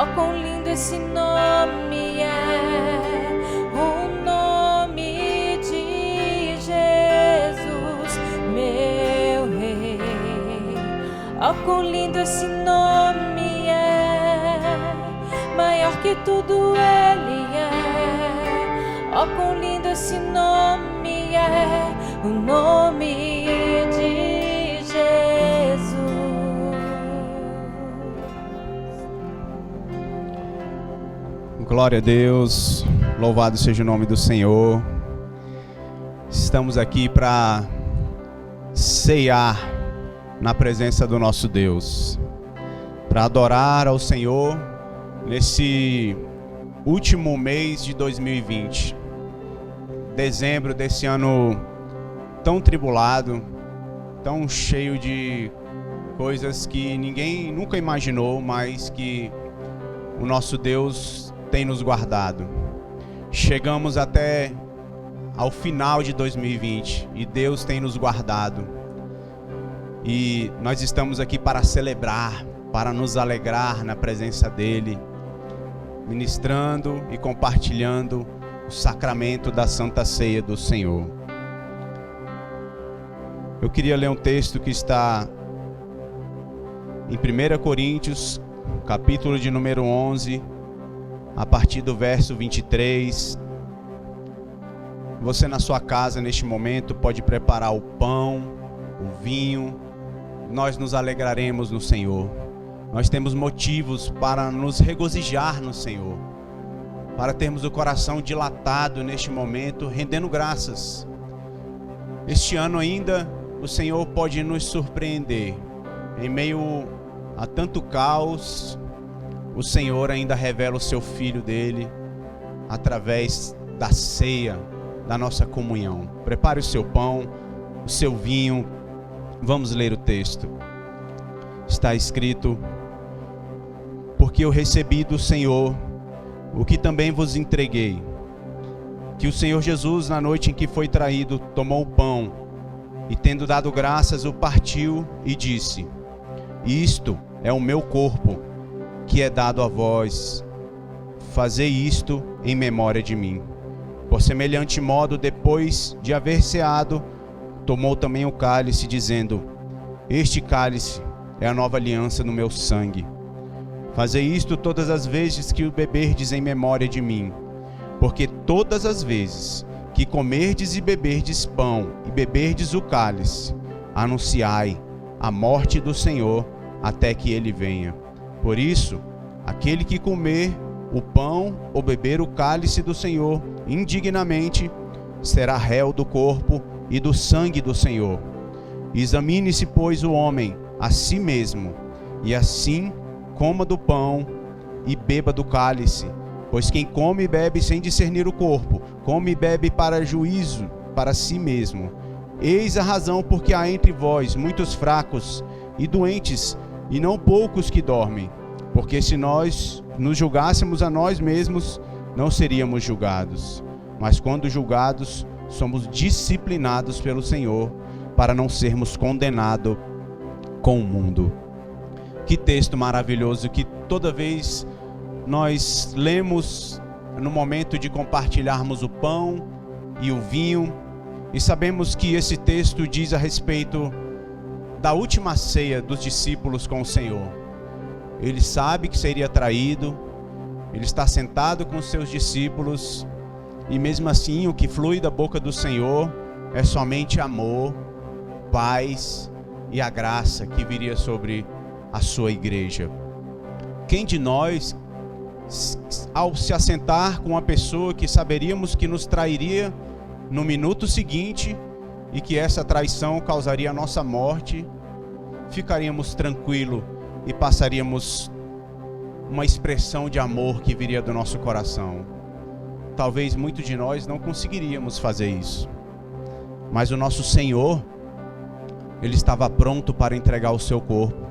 Oh, quão lindo esse nome é, o nome de Jesus, meu Rei. Oh, quão lindo esse nome é, maior que tudo Ele é. Oh, quão lindo esse nome é, o nome de Jesus. Glória a Deus, louvado seja o nome do Senhor. Estamos aqui para ceiar na presença do nosso Deus, para adorar ao Senhor nesse último mês de 2020, dezembro desse ano tão tribulado, tão cheio de coisas que ninguém nunca imaginou, mas que o nosso Deus tem nos guardado. Chegamos até ao final de 2020 e Deus tem nos guardado. E nós estamos aqui para celebrar, para nos alegrar na presença dEle, ministrando e compartilhando o sacramento da Santa Ceia do Senhor. Eu queria ler um texto que está em 1 Coríntios, capítulo de número 11, a partir do verso 23. Você na sua casa neste momento pode preparar o pão, o vinho. Nós nos alegraremos no Senhor. Nós temos motivos para nos regozijar no Senhor, para termos o coração dilatado neste momento, rendendo graças. Este ano ainda o Senhor pode nos surpreender. Em meio a tanto caos, o Senhor ainda revela o seu Filho dele através da ceia, da nossa comunhão. Prepare o seu pão, o seu vinho. Vamos ler o texto. Está escrito: porque eu recebi do Senhor o que também vos entreguei, que o Senhor Jesus, na noite em que foi traído, tomou o pão e, tendo dado graças, o partiu e disse: isto é o meu corpo, que é dado a vós. Fazei isto em memória de mim. Por semelhante modo, depois de haver ceado, tomou também o cálice, dizendo: este cálice é a nova aliança no meu sangue. Fazei isto todas as vezes que o beberdes em memória de mim. Porque todas as vezes que comerdes e beberdes pão e beberdes o cálice, anunciai a morte do Senhor até que ele venha. Por isso, aquele que comer o pão ou beber o cálice do Senhor indignamente, será réu do corpo e do sangue do Senhor. Examine-se, pois, o homem a si mesmo, e assim coma do pão e beba do cálice. Pois quem come e bebe sem discernir o corpo, come e bebe para juízo para si mesmo. Eis a razão porque há entre vós muitos fracos e doentes, e não poucos que dormem. Porque se nós nos julgássemos a nós mesmos, não seríamos julgados. Mas quando julgados, somos disciplinados pelo Senhor, para não sermos condenados com o mundo. Que texto maravilhoso, que toda vez nós lemos no momento de compartilharmos o pão e o vinho, e sabemos que esse texto diz a respeito da última ceia dos discípulos com o Senhor. Ele sabe que seria traído, ele está sentado com os seus discípulos, e mesmo assim o que flui da boca do Senhor é somente amor, paz e a graça que viria sobre a sua igreja. Quem de nós, ao se assentar com uma pessoa que saberíamos que nos trairia no minuto seguinte e que essa traição causaria a nossa morte, ficaríamos tranquilos e passaríamos uma expressão de amor que viria do nosso coração? Talvez muitos de nós não conseguiríamos fazer isso, mas o nosso Senhor, Ele estava pronto para entregar o seu corpo,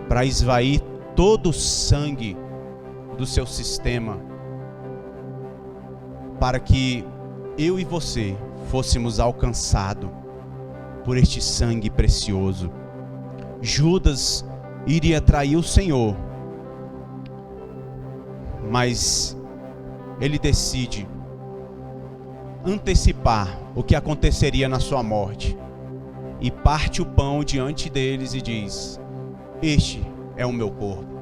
para esvair todo o sangue do seu sistema, para que eu e você fôssemos alcançados por este sangue precioso. Judas iria trair o Senhor, mas ele decide antecipar o que aconteceria na sua morte e parte o pão diante deles e diz: este é o meu corpo,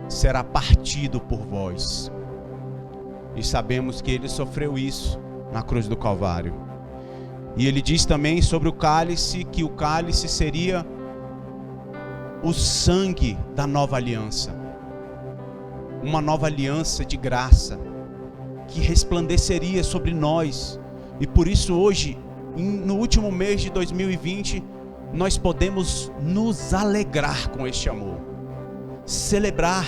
será partido por vós. E sabemos que ele sofreu isso na cruz do Calvário. E ele diz também sobre o cálice, que o cálice seria o sangue da nova aliança, uma nova aliança de graça que resplandeceria sobre nós. E por isso hoje, no último mês de 2020, nós podemos nos alegrar com este amor, celebrar,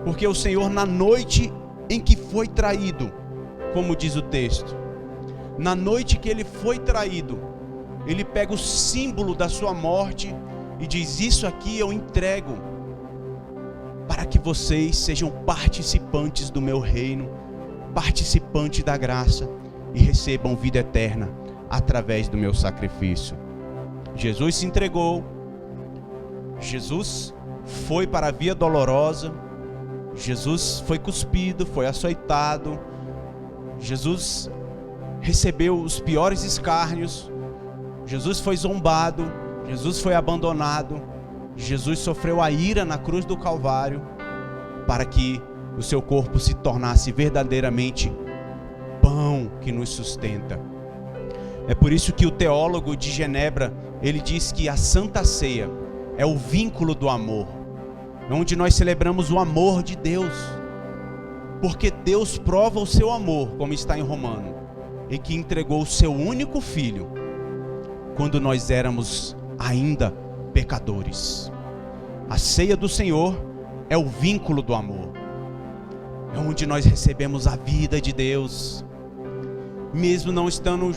porque o Senhor, na noite em que foi traído, como diz o texto, na noite que ele foi traído, ele pega o símbolo da sua morte e diz: isso aqui eu entrego para que vocês sejam participantes do meu reino, participantes da graça e recebam vida eterna através do meu sacrifício. Jesus se entregou, Jesus foi para a via dolorosa, Jesus foi cuspido, foi açoitado, Jesus recebeu os piores escárnios, Jesus foi zombado, Jesus foi abandonado, Jesus sofreu a ira na cruz do Calvário para que o seu corpo se tornasse verdadeiramente pão que nos sustenta. É por isso que o teólogo de Genebra, ele diz que a Santa Ceia é o vínculo do amor, onde nós celebramos o amor de Deus, porque Deus prova o seu amor, como está em Romano, e que entregou o seu único filho quando nós éramos ainda pecadores. A ceia do Senhor é o vínculo do amor, é onde nós recebemos a vida de Deus, mesmo não estando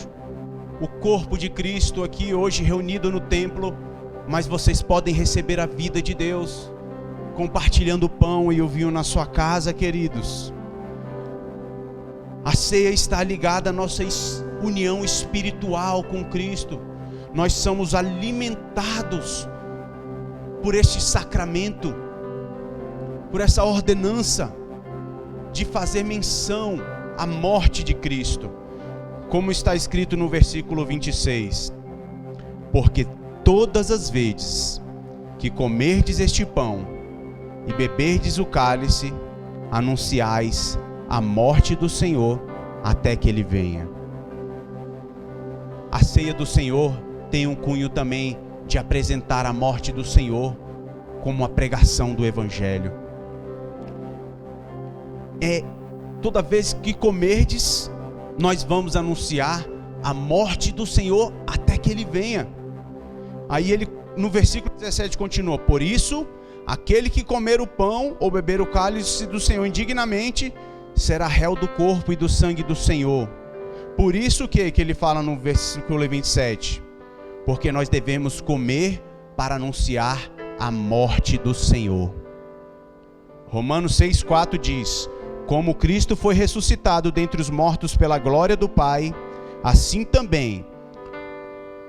o corpo de Cristo aqui hoje reunido no templo, mas vocês podem receber a vida de Deus compartilhando o pão e o vinho na sua casa, queridos. A ceia está ligada à nossa união espiritual com Cristo. Nós somos alimentados por este sacramento, por essa ordenança de fazer menção à morte de Cristo, como está escrito no versículo 26: porque todas as vezes que comerdes este pão e beberdes o cálice, anunciais a morte do Senhor até que ele venha. A ceia do Senhor tem um cunho também de apresentar a morte do Senhor como a pregação do Evangelho. Toda vez que comerdes, nós vamos anunciar a morte do Senhor até que ele venha. Aí ele, no versículo 17, continua: por isso, aquele que comer o pão ou beber o cálice do Senhor indignamente será réu do corpo e do sangue do Senhor. Por isso que ele fala no versículo 27, porque nós devemos comer para anunciar a morte do Senhor. Romanos 6,4 diz: como Cristo foi ressuscitado dentre os mortos pela glória do Pai, assim também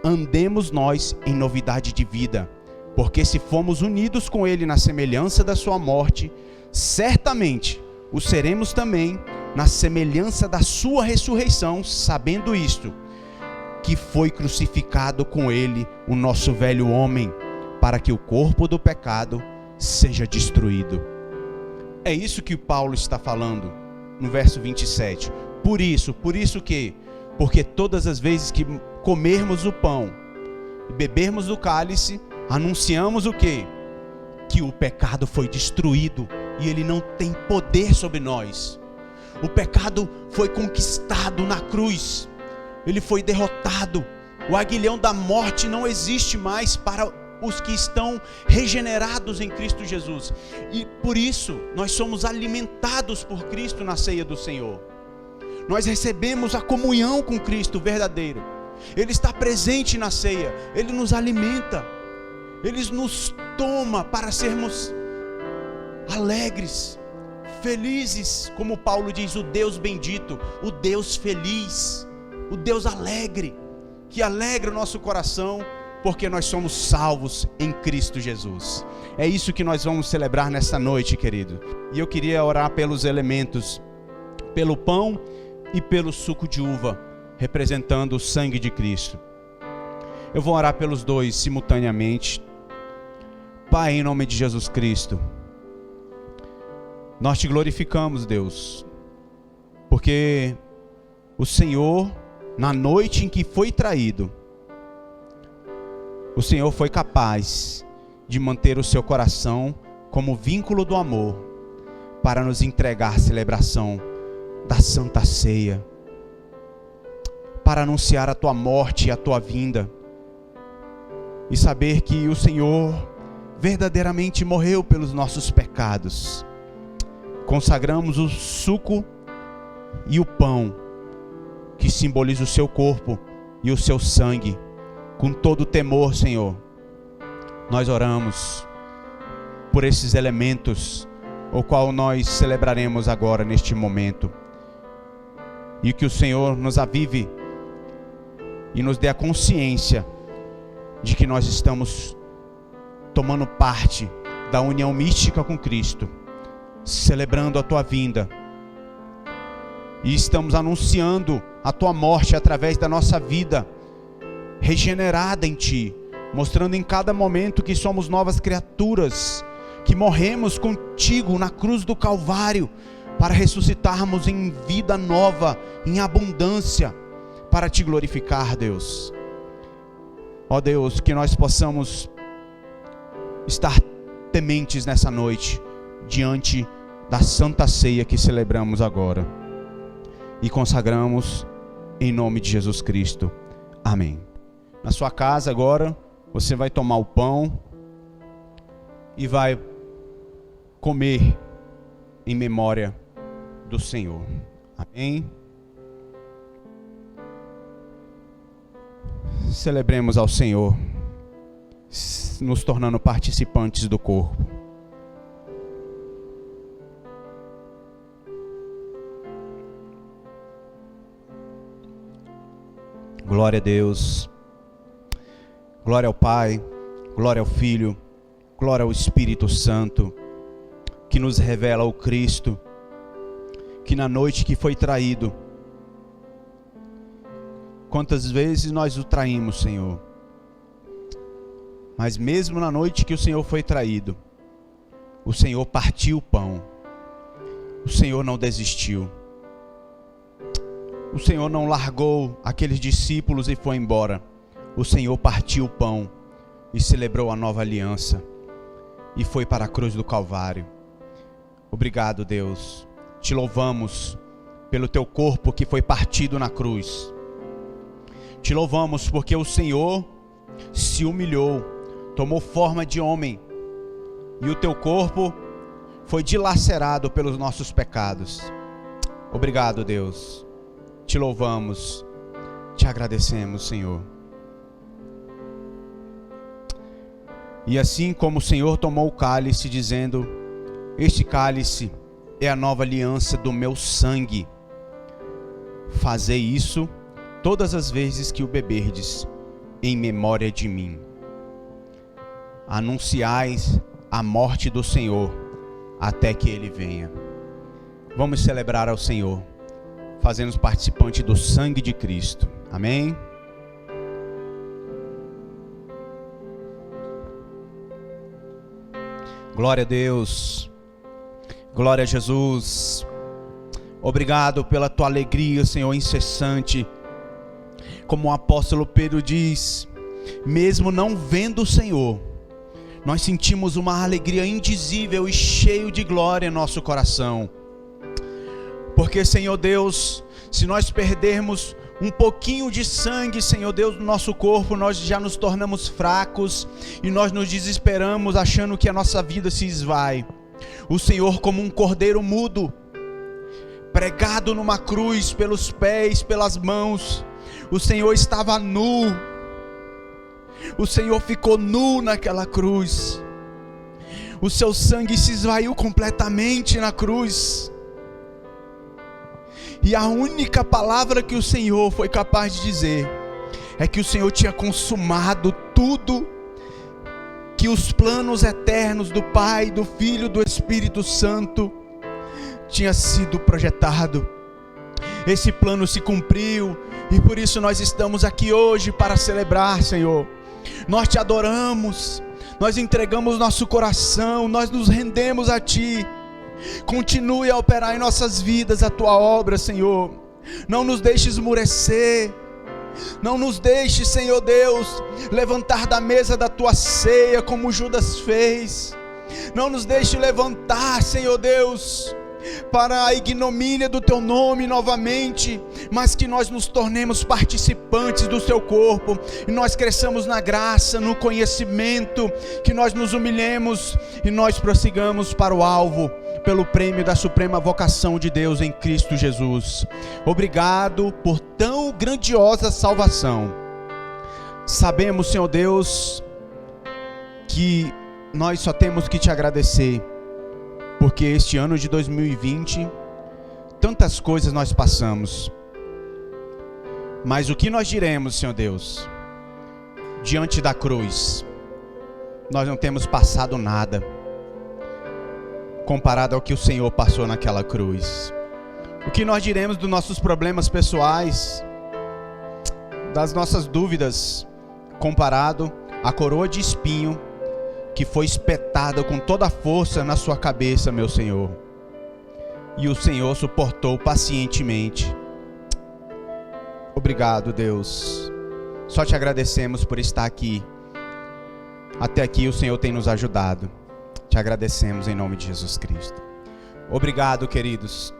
andemos nós em novidade de vida, porque se fomos unidos com ele na semelhança da sua morte, certamente o seremos também na semelhança da sua ressurreição, sabendo isto, que foi crucificado com ele o nosso velho homem, para que o corpo do pecado seja destruído. É isso que Paulo está falando no verso 27. Por isso que? Porque todas as vezes que comermos o pão e bebermos do cálice, anunciamos o quê? Que o pecado foi destruído e ele não tem poder sobre nós. O pecado foi conquistado na cruz, ele foi derrotado. O aguilhão da morte não existe mais para os que estão regenerados em Cristo Jesus. E por isso nós somos alimentados por Cristo na ceia do Senhor. Nós recebemos a comunhão com Cristo verdadeiro. Ele está presente na ceia, ele nos alimenta, ele nos toma para sermos alegres, felizes, como Paulo diz: o Deus bendito, o Deus feliz, o Deus alegre, que alegra o nosso coração porque nós somos salvos em Cristo Jesus. É isso que nós vamos celebrar nesta noite, querido. E eu queria orar pelos elementos, pelo pão e pelo suco de uva, representando o sangue de Cristo. Eu vou orar pelos dois simultaneamente. Pai, em nome de Jesus Cristo, nós te glorificamos, Deus, porque o Senhor, na noite em que foi traído, o Senhor foi capaz de manter o seu coração como vínculo do amor, para nos entregar a celebração da Santa Ceia, para anunciar a tua morte e a tua vinda, e saber que o Senhor verdadeiramente morreu pelos nossos pecados. Consagramos o suco e o pão, que simboliza o seu corpo e o seu sangue, com todo temor, Senhor. Nós oramos por esses elementos, o qual nós celebraremos agora neste momento, e que o Senhor nos avive e nos dê a consciência de que nós estamos tomando parte da união mística com Cristo, celebrando a tua vinda, e estamos anunciando a tua morte através da nossa vida regenerada em ti, mostrando em cada momento que somos novas criaturas, que morremos contigo na cruz do Calvário, para ressuscitarmos em vida nova, em abundância, para te glorificar, Deus. Ó Deus, que nós possamos estar tementes nessa noite, diante da Santa Ceia que celebramos agora, e consagramos em nome de Jesus Cristo. Amém. Na sua casa agora, você vai tomar o pão e vai comer em memória do Senhor. Amém. Celebremos ao Senhor, nos tornando participantes do corpo. Glória a Deus, glória ao Pai, glória ao Filho, glória ao Espírito Santo, que nos revela o Cristo, que na noite que foi traído, quantas vezes nós o traímos, Senhor, mas mesmo na noite que o Senhor foi traído, o Senhor partiu o pão, o Senhor não desistiu, o Senhor não largou aqueles discípulos e foi embora. O Senhor partiu o pão e celebrou a nova aliança e foi para a cruz do Calvário. Obrigado, Deus. Te louvamos pelo teu corpo que foi partido na cruz. Te louvamos porque o Senhor se humilhou, tomou forma de homem, e o teu corpo foi dilacerado pelos nossos pecados. Obrigado, Deus. Te louvamos, te agradecemos, Senhor. E assim como o Senhor tomou o cálice, dizendo: este cálice é a nova aliança do meu sangue, fazei isso todas as vezes que o beberdes, em memória de mim. Anunciais a morte do Senhor, até que Ele venha. Vamos celebrar ao Senhor, fazendo-nos participante do sangue de Cristo. Amém? Glória a Deus, glória a Jesus. Obrigado pela tua alegria, Senhor, incessante. Como o apóstolo Pedro diz, mesmo não vendo o Senhor, nós sentimos uma alegria indizível e cheio de glória em nosso coração. Porque, Senhor Deus, se nós perdermos um pouquinho de sangue, Senhor Deus, no nosso corpo, nós já nos tornamos fracos e nós nos desesperamos achando que a nossa vida se esvai. O Senhor, como um cordeiro mudo, pregado numa cruz, pelos pés, pelas mãos, o Senhor estava nu. O Senhor ficou nu naquela cruz. O seu sangue se esvaiu completamente na cruz. E a única palavra que o Senhor foi capaz de dizer é que o Senhor tinha consumado tudo que os planos eternos do Pai, do Filho, do Espírito Santo tinha sido projetado. Esse plano se cumpriu e por isso nós estamos aqui hoje para celebrar, Senhor. Nós te adoramos, nós entregamos nosso coração, nós nos rendemos a Ti. Continue a operar em nossas vidas a Tua obra, Senhor. Não nos deixe esmurecer. Não nos deixe, Senhor Deus, levantar da mesa da Tua ceia como Judas fez. Não nos deixe levantar, Senhor Deus, para a ignomínia do Teu nome novamente, mas que nós nos tornemos participantes do Seu corpo, e nós cresçamos na graça, no conhecimento, que nós nos humilhemos e nós prossigamos para o alvo, pelo prêmio da suprema vocação de Deus em Cristo Jesus. Obrigado por tão grandiosa salvação. Sabemos, Senhor Deus, que nós só temos que Te agradecer, porque este ano de 2020, tantas coisas nós passamos. Mas o que nós diremos, Senhor Deus, diante da cruz? Nós não temos passado nada comparado ao que o Senhor passou naquela cruz. O que nós diremos dos nossos problemas pessoais, das nossas dúvidas, comparado à coroa de espinho que foi espetada com toda a força na sua cabeça, meu Senhor, e o Senhor suportou pacientemente. Obrigado, Deus. Só Te agradecemos por estar aqui. Até aqui o Senhor tem nos ajudado. Te agradecemos em nome de Jesus Cristo. Obrigado, queridos.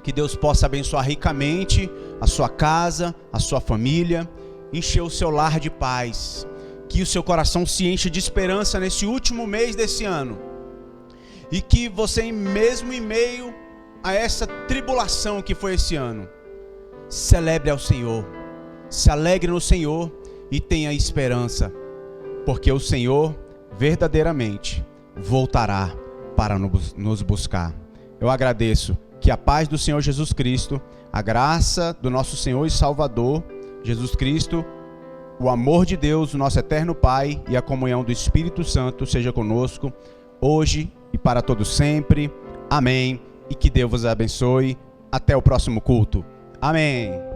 Que Deus possa abençoar ricamente a sua casa, a sua família, encher o seu lar de paz. Que o seu coração se encha de esperança nesse último mês desse ano. E que você, mesmo em meio a essa tribulação que foi esse ano, celebre ao Senhor, se alegre no Senhor e tenha esperança. Porque o Senhor verdadeiramente voltará para nos buscar. Eu agradeço que a paz do Senhor Jesus Cristo, a graça do nosso Senhor e Salvador Jesus Cristo, o amor de Deus, o nosso eterno Pai, e a comunhão do Espírito Santo seja conosco hoje e para todo sempre. Amém. E que Deus vos abençoe. Até o próximo culto. Amém.